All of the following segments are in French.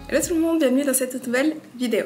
Hello tout le monde, bienvenue dans cette nouvelle vidéo.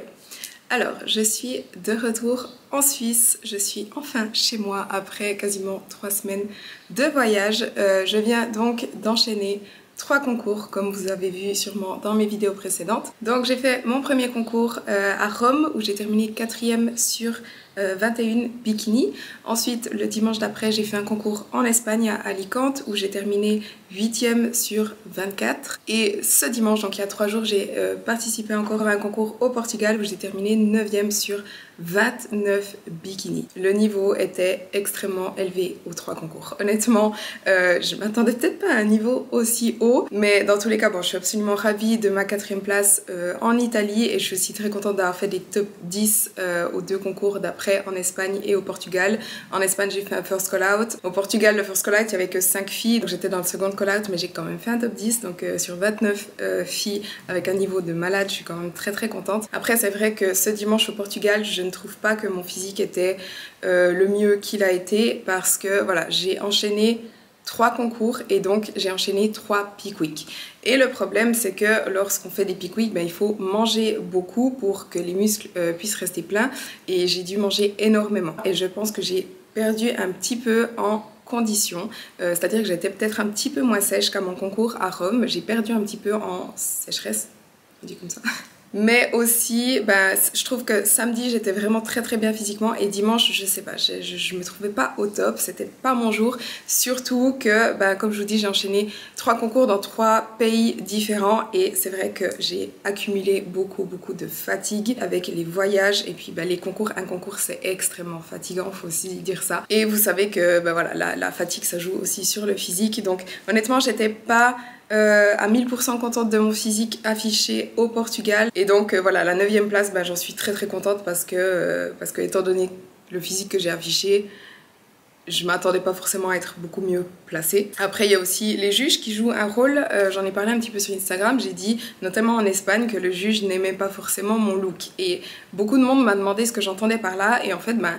Alors, je suis de retour en Suisse, je suis enfin chez moi après quasiment 3 semaines de voyage. Je viens donc d'enchaîner 3 concours comme vous avez vu sûrement dans mes vidéos précédentes. Donc j'ai fait mon premier concours à Rome où j'ai terminé 4e sur 21 bikini. Ensuite le dimanche d'après j'ai fait un concours en Espagne à Alicante où j'ai terminé 8e sur 24. Et ce dimanche, donc il y a 3 jours, j'ai participé encore à un concours au Portugal où j'ai terminé 9e sur 29 bikini. Le niveau était extrêmement élevé aux 3 concours. Honnêtement, je m'attendais peut-être pas à un niveau aussi haut, mais dans tous les cas, bon, je suis absolument ravie de ma 4e place en Italie et je suis aussi très contente d'avoir fait des top 10 aux 2 concours d'après en Espagne et au Portugal. En Espagne, j'ai fait un first call out. Au Portugal, le first call out, il n'y avait que 5 filles, donc j'étais dans le second call out, mais j'ai quand même fait un top 10, donc sur 29 filles avec un niveau de malade, je suis quand même très contente. Après, c'est vrai que ce dimanche au Portugal, je ne trouve pas que mon physique était le mieux qu'il a été parce que voilà, j'ai enchaîné 3 concours et donc j'ai enchaîné 3 peak week. Et le problème c'est que lorsqu'on fait des peak week, ben, il faut manger beaucoup pour que les muscles puissent rester pleins et j'ai dû manger énormément. Et je pense que j'ai perdu un petit peu en condition, c'est-à-dire que j'étais peut-être un petit peu moins sèche qu'à mon concours à Rome. J'ai perdu un petit peu en sécheresse, on dit comme ça. Mais aussi, ben, je trouve que samedi j'étais vraiment très bien physiquement et dimanche, je sais pas, je me trouvais pas au top, c'était pas mon jour. Surtout que, ben, comme je vous dis, j'ai enchaîné 3 concours dans 3 pays différents et c'est vrai que j'ai accumulé beaucoup de fatigue avec les voyages et puis ben, les concours. Un concours c'est extrêmement fatigant, faut aussi dire ça. Et vous savez que ben, voilà, la fatigue ça joue aussi sur le physique, donc honnêtement j'étais pas à 1000% contente de mon physique affiché au Portugal et donc voilà, la 9e place, bah, j'en suis très contente parce que étant donné le physique que j'ai affiché, je m'attendais pas forcément à être beaucoup mieux placée. Après il y a aussi les juges qui jouent un rôle, j'en ai parlé un petit peu sur Instagram, j'ai dit notamment en Espagne que le juge n'aimait pas forcément mon look et beaucoup de monde m'a demandé ce que j'entendais par là et en fait bah,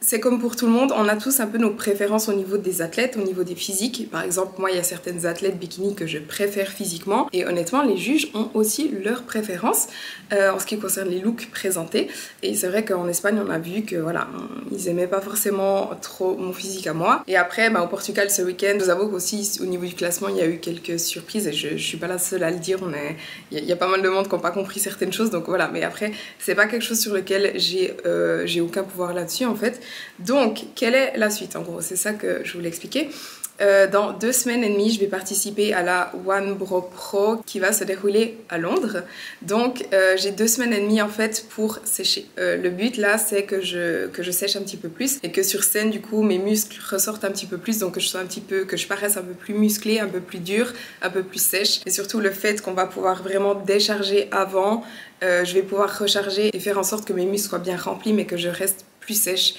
c'est comme pour tout le monde, on a tous un peu nos préférences au niveau des athlètes, au niveau des physiques. Par exemple, moi, il y a certaines athlètes bikini que je préfère physiquement. Et honnêtement, les juges ont aussi leurs préférences en ce qui concerne les looks présentés. Et c'est vrai qu'en Espagne, on a vu que voilà, ils aimaient pas forcément trop mon physique à moi. Et après, bah, au Portugal, ce week-end, je vous avoue qu'aussi, au niveau du classement, il y a eu quelques surprises. Et je suis pas la seule à le dire. Il y a pas mal de monde qui n'ont pas compris certaines choses. Donc voilà, mais après, c'est pas quelque chose sur lequel j'ai aucun pouvoir là-dessus, en fait. Donc, quelle est la suite en gros? C'est ça que je voulais expliquer. Dans 2 semaines et demie, je vais participer à la One Bro Pro qui va se dérouler à Londres. Donc, j'ai 2 semaines et demie en fait pour sécher. Le but là, c'est que je sèche un petit peu plus et que sur scène, du coup, mes muscles ressortent un petit peu plus. Donc, que je paraisse un peu plus musclée, un peu plus dure, un peu plus sèche. Et surtout, le fait qu'on va pouvoir vraiment décharger avant, je vais pouvoir recharger et faire en sorte que mes muscles soient bien remplis, mais que je reste plus sèche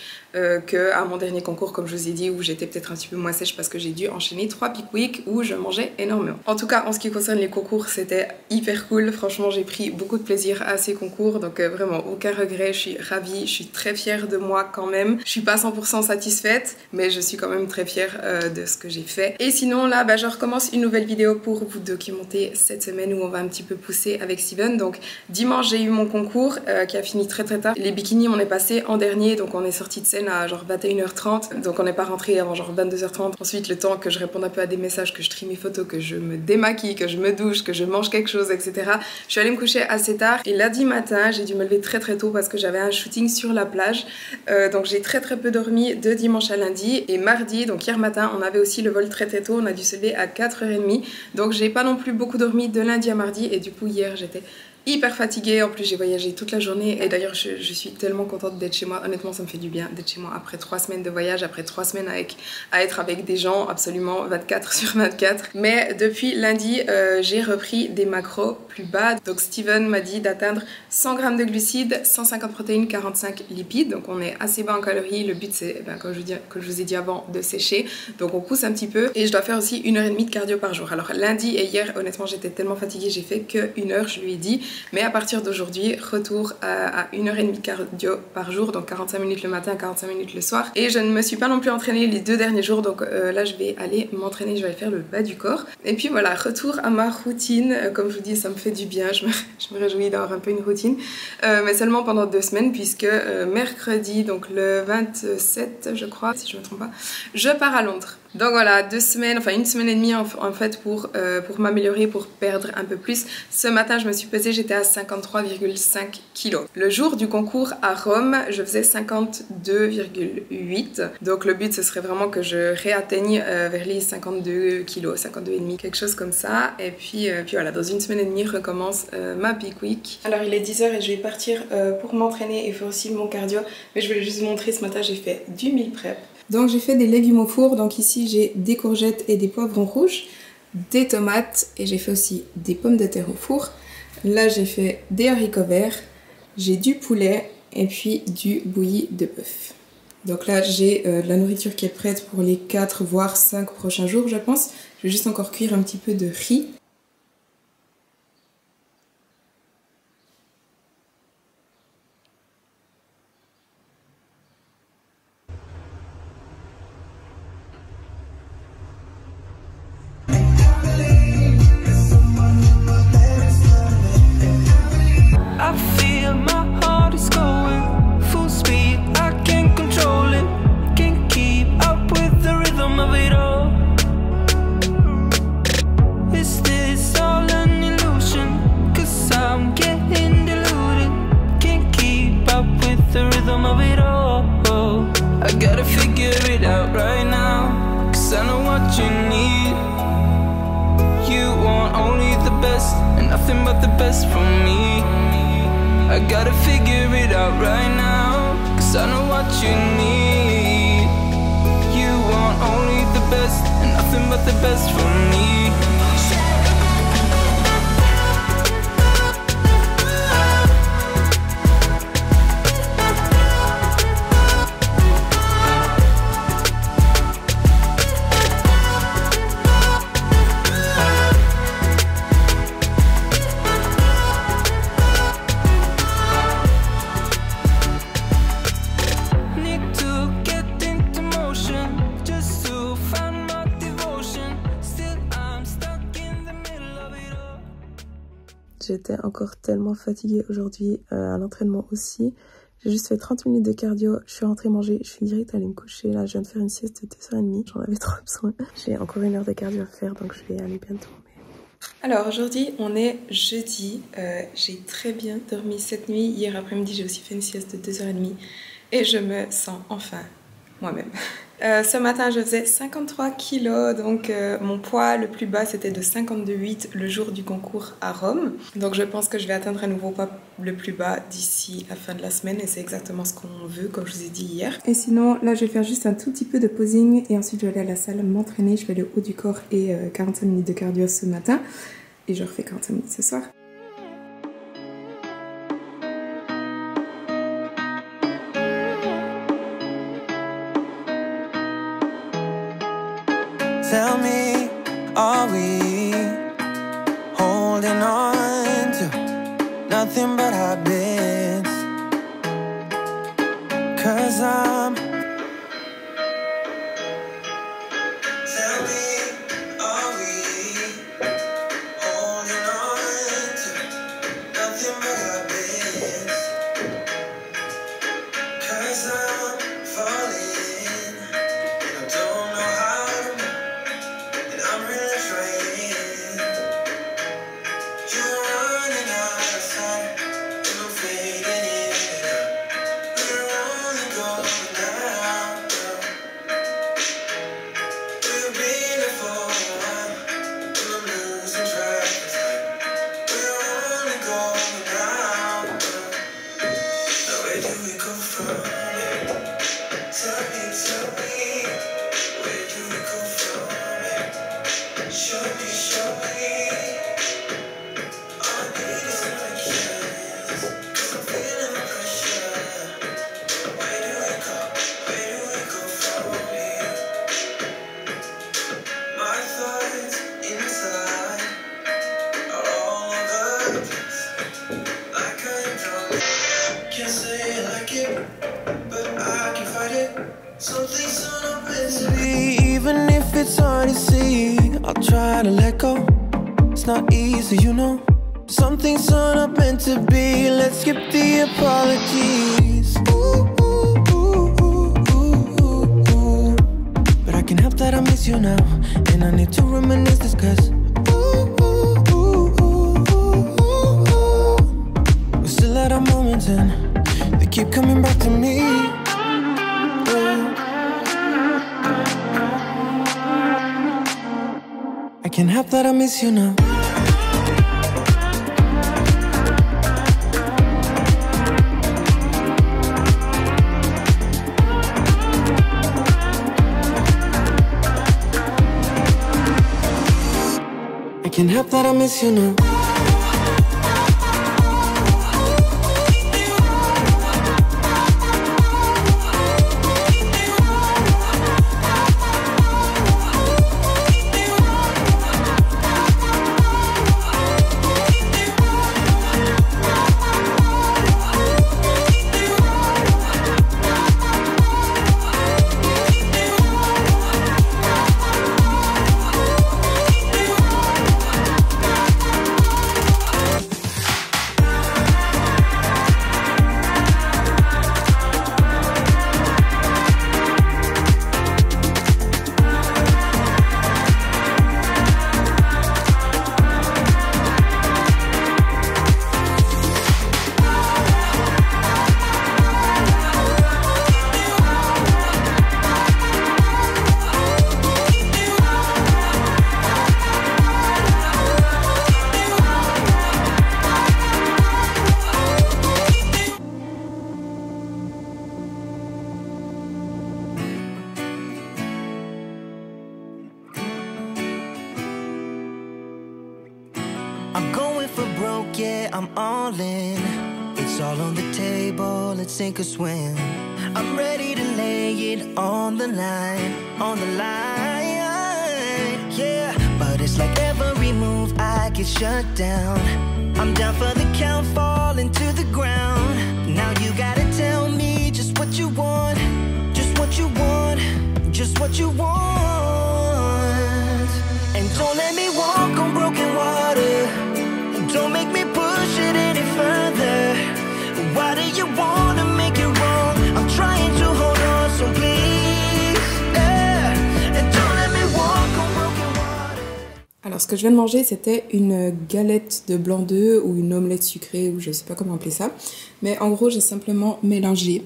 qu'à mon dernier concours, comme je vous ai dit, où j'étais peut-être un petit peu moins sèche parce que j'ai dû enchaîner 3 peak week où je mangeais énormément. En tout cas, en ce qui concerne les concours, c'était hyper cool. Franchement, j'ai pris beaucoup de plaisir à ces concours, donc vraiment aucun regret. Je suis ravie, je suis très fière de moi quand même. Je suis pas 100% satisfaite, mais je suis quand même très fière de ce que j'ai fait. Et sinon, là, bah, je recommence une nouvelle vidéo pour vous documenter cette semaine où on va un petit peu pousser avec Steven. Donc dimanche, j'ai eu mon concours qui a fini très tard. Les bikinis, on est passé en dernier, donc on est sorti de scène à genre 21h30, donc on n'est pas rentré avant genre 22h30. Ensuite, le temps que je réponde un peu à des messages, que je trie mes photos, que je me démaquille, que je me douche, que je mange quelque chose, etc. Je suis allée me coucher assez tard et lundi matin, j'ai dû me lever très tôt parce que j'avais un shooting sur la plage. Donc j'ai très peu dormi de dimanche à lundi et mardi, donc hier matin, on avait aussi le vol très tôt, on a dû se lever à 4h30. Donc j'ai pas non plus beaucoup dormi de lundi à mardi et du coup hier j'étais hyper fatiguée, en plus j'ai voyagé toute la journée et d'ailleurs je suis tellement contente d'être chez moi. Honnêtement ça me fait du bien d'être chez moi après 3 semaines de voyage, après 3 semaines à être avec des gens absolument 24 sur 24. Mais depuis lundi j'ai repris des macros plus bas. Donc Steven m'a dit d'atteindre 100 g de glucides, 150 protéines, 45 lipides. Donc on est assez bas en calories. Le but c'est, comme je vous ai dit avant, de sécher. Donc on pousse un petit peu et je dois faire aussi 1h30 de cardio par jour. Alors lundi et hier honnêtement j'étais tellement fatiguée, j'ai fait que 1 heure, je lui ai dit. Mais à partir d'aujourd'hui, retour à 1h30 de cardio par jour, donc 45 minutes le matin, 45 minutes le soir. Et je ne me suis pas non plus entraînée les 2 derniers jours, donc là je vais aller m'entraîner, je vais aller faire le bas du corps. Et puis voilà, retour à ma routine. Comme je vous dis, ça me fait du bien, je me réjouis d'avoir un peu une routine. Mais seulement pendant 2 semaines, puisque mercredi, donc le 27 je crois, si je ne me trompe pas, je pars à Londres. Donc voilà, 2 semaines, enfin 1 semaine et demie en fait pour m'améliorer, pour perdre un peu plus. Ce matin, je me suis pesée, j'étais à 53,5 kg. Le jour du concours à Rome, je faisais 52,8. Donc le but, ce serait vraiment que je réatteigne vers les 52 kg, 52,5, quelque chose comme ça. Et puis voilà, dans 1 semaine et demie, recommence ma peak week. Alors il est 10h et je vais partir pour m'entraîner et faire aussi mon cardio. Mais je voulais juste vous montrer, ce matin, j'ai fait du meal prep. Donc j'ai fait des légumes au four, donc ici j'ai des courgettes et des poivrons rouges, des tomates et j'ai fait aussi des pommes de terre au four. Là j'ai fait des haricots verts, j'ai du poulet et puis du bouilli de bœuf. Donc là j'ai de la nourriture qui est prête pour les 4 voire 5 prochains jours je pense. Je vais juste encore cuire un petit peu de riz. Nothing but the best for me. I gotta figure it out right now, 'cause I know what you need. You want only the best, and nothing but the best for me. J'étais encore tellement fatiguée aujourd'hui à l'entraînement aussi. J'ai juste fait 30 minutes de cardio, je suis rentrée manger, je suis direct allée me coucher. Là, je viens de faire une sieste de 2h30, j'en avais trop besoin. J'ai encore 1 heure de cardio à faire, donc je vais aller bientôt. Alors aujourd'hui, on est jeudi. J'ai très bien dormi cette nuit. Hier après-midi, j'ai aussi fait une sieste de 2h30 et je me sens enfin moi-même. Ce matin, je faisais 53 kg, donc mon poids le plus bas c'était de 52,8 le jour du concours à Rome. Donc je pense que je vais atteindre un nouveau poids le plus bas d'ici la fin de la semaine et c'est exactement ce qu'on veut, comme je vous ai dit hier. Et sinon, là je vais faire juste un tout petit peu de posing et ensuite je vais aller à la salle m'entraîner. Je fais le haut du corps et 45 minutes de cardio ce matin et je refais 45 minutes ce soir. Tell me, are we holding on to nothing but habits? 'Cause I'm Tell me, are we holding on to nothing but habits? 'Cause I'm falling and I don't know how to move, and I'm really trying. You're running out of sight, and not easy, you know. Some things are not meant to be. Let's skip the apologies. Ooh, ooh, ooh, ooh, ooh, ooh, ooh. But I can't help that I miss you now, and I need to reminisce this 'cause we're still at our moments and they keep coming back to me. I can't help that I miss you now. I can't help that I miss you now. I'm going for broke, yeah, I'm all in. It's all on the table, let's sink or swim. I'm ready to lay it on the line, yeah. But it's like every move I get shut down. I'm down for the count, falling to the ground. Now you gotta tell me just what you want, just what you want, just what you want. And don't let me walk on broken water. Don't make me push it any further. Why do you wanna make it wrong? I'm trying to hold on, so please, yeah. And don't let me walk on broken water. Alors ce que je viens de manger, c'était une galette de blanc d'œuf ou une omelette sucrée, ou je sais pas comment appeler ça. Mais en gros, j'ai simplement mélangé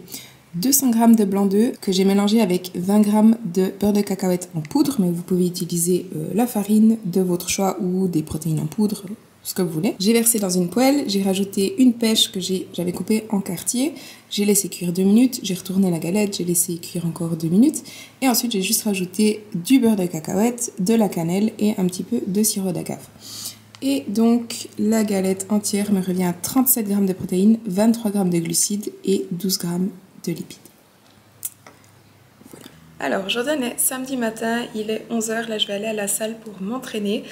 200 g de blanc d'œuf que j'ai mélangé avec 20 g de beurre de cacahuète en poudre, mais vous pouvez utiliser la farine de votre choix ou des protéines en poudre, ce que vous voulez. J'ai versé dans une poêle, j'ai rajouté une pêche que j'avais coupée en quartier, j'ai laissé cuire 2 minutes, j'ai retourné la galette, j'ai laissé cuire encore 2 minutes, et ensuite j'ai juste rajouté du beurre de cacahuète, de la cannelle et un petit peu de sirop d'agave. Et donc la galette entière me revient à 37 g de protéines, 23 g de glucides et 12 g de lipides. Voilà. Alors aujourd'hui on est samedi matin, il est 11 h, là je vais aller à la salle pour m'entraîner.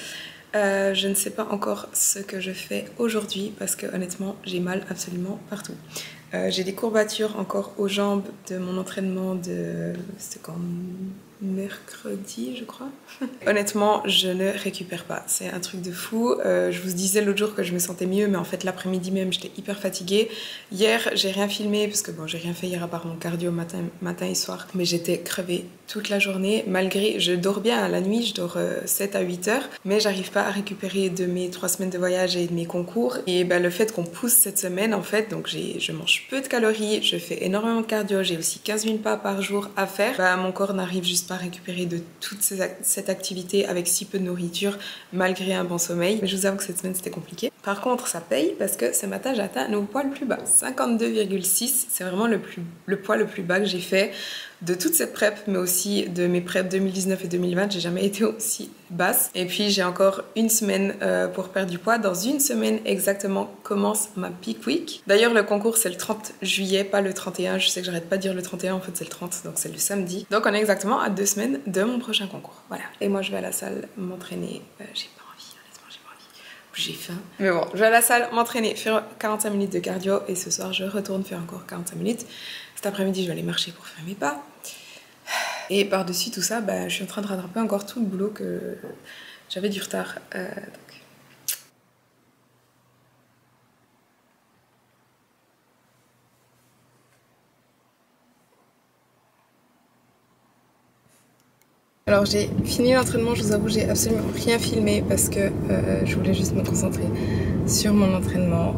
Je ne sais pas encore ce que je fais aujourd'hui parce que honnêtement j'ai mal absolument partout. J'ai des courbatures encore aux jambes de mon entraînement de... C'était quand? Mercredi je crois. Honnêtement je ne récupère pas, c'est un truc de fou. Je vous disais l'autre jour que je me sentais mieux, mais en fait l'après-midi même j'étais hyper fatiguée. Hier j'ai rien filmé parce que bon j'ai rien fait hier à part mon cardio matin et soir, mais j'étais crevée toute la journée. Malgré, je dors bien la nuit, je dors 7 à 8 heures, mais j'arrive pas à récupérer de mes 3 semaines de voyage et de mes concours. Et ben, le fait qu'on pousse cette semaine en fait, donc je mange peu de calories, je fais énormément de cardio, j'ai aussi 15 000 pas par jour à faire, ben, mon corps n'arrive juste pas à récupérer de toute cette activité avec si peu de nourriture malgré un bon sommeil. Mais je vous avoue que cette semaine c'était compliqué. Par contre ça paye parce que ce matin j'ai atteint le poids le plus bas, 52,6. C'est vraiment le poids le plus bas que j'ai fait de toute cette prep, mais aussi de mes preps 2019 et 2020. J'ai jamais été aussi basse. Et puis j'ai encore une semaine pour perdre du poids. Dans une semaine exactement commence ma peak week. D'ailleurs le concours c'est le 30 juillet, pas le 31. Je sais que j'arrête pas de dire le 31, en fait c'est le 30, donc c'est le samedi. Donc on est exactement à 2 semaines de mon prochain concours. Voilà. Et moi je vais à la salle m'entraîner. J'ai pas envie, honnêtement j'ai pas envie. J'ai faim. Mais bon, je vais à la salle m'entraîner, faire 45 minutes de cardio et ce soir je retourne faire encore 45 minutes. Cet après-midi je vais aller marcher pour faire mes pas. Et par-dessus tout ça, bah, je suis en train de rattraper encore tout le boulot que j'avais du retard. Donc Alors j'ai fini l'entraînement, je vous avoue j'ai absolument rien filmé parce que je voulais juste me concentrer sur mon entraînement.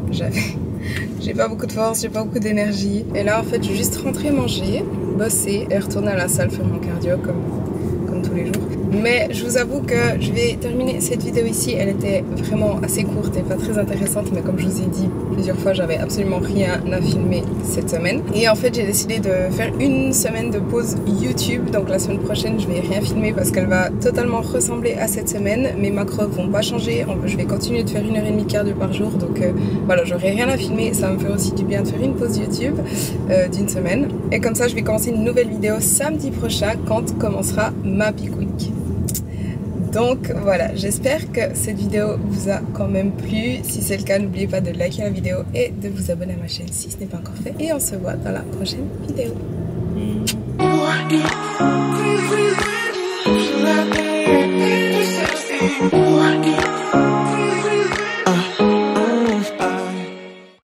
J'ai pas beaucoup de force, j'ai pas beaucoup d'énergie. Et là en fait je vais juste rentrer manger, bosser et retourner à la salle faire mon cardio comme tous les jours. Mais je vous avoue que je vais terminer cette vidéo ici. Elle était vraiment assez courte et pas très intéressante, mais comme je vous ai dit plusieurs fois, j'avais absolument rien à filmer cette semaine. Et en fait j'ai décidé de faire une semaine de pause YouTube. Donc la semaine prochaine je vais rien filmer parce qu'elle va totalement ressembler à cette semaine. Mes macros vont pas changer, je vais continuer de faire 1h30 cardio par jour. Donc voilà, j'aurai rien à filmer. Ça va me faire aussi du bien de faire une pause YouTube d'une semaine. Et comme ça je vais commencer une nouvelle vidéo samedi prochain quand commencera ma Peak Week. Donc voilà, j'espère que cette vidéo vous a quand même plu. Si c'est le cas, n'oubliez pas de liker la vidéo et de vous abonner à ma chaîne si ce n'est pas encore fait. Et on se voit dans la prochaine vidéo.